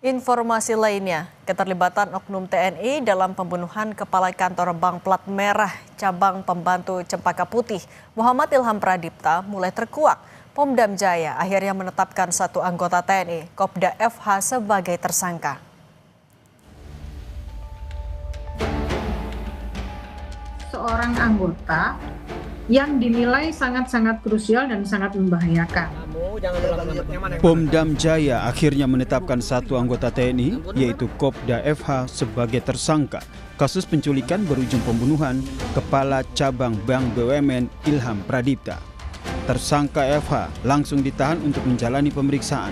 Informasi lainnya, keterlibatan oknum TNI dalam pembunuhan Kepala Kantor Bank Plat Merah Cabang Pembantu Cempaka Putih, Muhammad Ilham Pradipta, mulai terkuak. Pomdam Jaya akhirnya menetapkan satu anggota TNI, Kopda FH, sebagai tersangka. Seorang anggota yang dinilai sangat-sangat krusial dan sangat membahayakan. Pomdam Jaya akhirnya menetapkan satu anggota TNI, yaitu Kopda FH, sebagai tersangka kasus penculikan berujung pembunuhan Kepala Cabang Bank BUMN Ilham Pradipta. Tersangka FH langsung ditahan untuk menjalani pemeriksaan.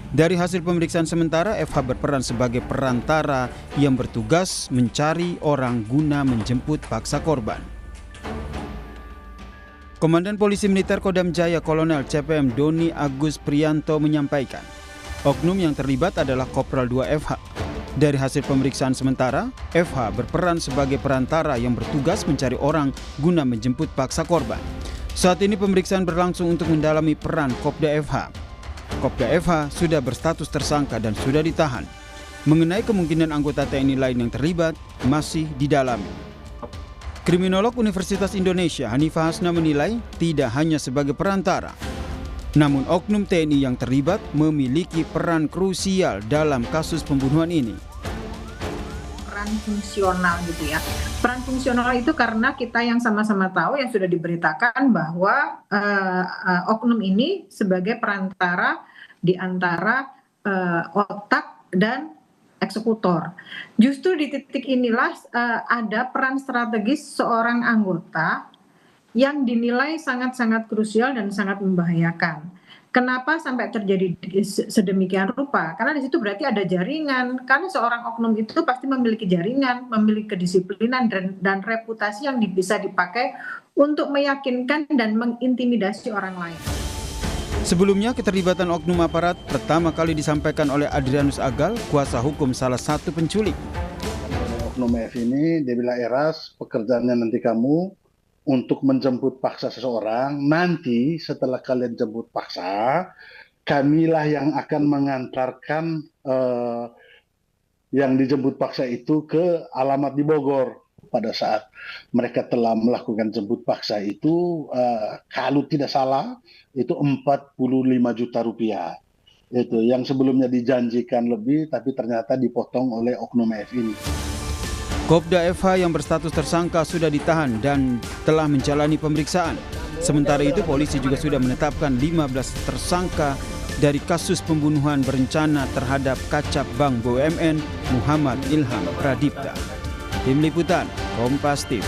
Dari hasil pemeriksaan sementara, FH berperan sebagai perantara yang bertugas mencari orang guna menjemput paksa korban. Komandan Polisi Militer Kodam Jaya Kolonel CPM Doni Agus Priyanto menyampaikan, oknum yang terlibat adalah Kopral 2 FH. Dari hasil pemeriksaan sementara, FH berperan sebagai perantara yang bertugas mencari orang guna menjemput paksa korban. Saat ini pemeriksaan berlangsung untuk mendalami peran Kopda FH. Kopda FH sudah berstatus tersangka dan sudah ditahan. Mengenai kemungkinan anggota TNI lain yang terlibat, masih didalami. Kriminolog Universitas Indonesia Hanifah Hasna menilai tidak hanya sebagai perantara, namun oknum TNI yang terlibat memiliki peran krusial dalam kasus pembunuhan ini. Peran fungsional gitu ya. Peran fungsional itu karena kita yang sama-sama tahu, yang sudah diberitakan bahwa oknum ini sebagai perantara di antara otak dan eksekutor. Justru di titik inilah ada peran strategis seorang anggota yang dinilai sangat-sangat krusial dan sangat membahayakan. Kenapa sampai terjadi sedemikian rupa? Karena di situ berarti ada jaringan. Karena seorang oknum itu pasti memiliki jaringan, memiliki kedisiplinan dan reputasi yang bisa dipakai untuk meyakinkan dan mengintimidasi orang lain. Sebelumnya, keterlibatan oknum aparat pertama kali disampaikan oleh Adrianus Agal, kuasa hukum salah satu penculik. Oknum F ini, dia bilang, Eras, pekerjaannya nanti kamu untuk menjemput paksa seseorang. Nanti setelah kalian jemput paksa, kamilah yang akan mengantarkan yang dijemput paksa itu ke alamat di Bogor. Pada saat mereka telah melakukan jemput paksa itu, kalau tidak salah, itu 45 juta rupiah. Itu yang sebelumnya dijanjikan lebih, tapi ternyata dipotong oleh oknum F ini. Kopda FH yang berstatus tersangka sudah ditahan dan telah menjalani pemeriksaan. Sementara itu, polisi juga sudah menetapkan 15 tersangka dari kasus pembunuhan berencana terhadap Kacap Bank BUMN Muhammad Ilham Pradipta. Tim Liputan, Kompas TV.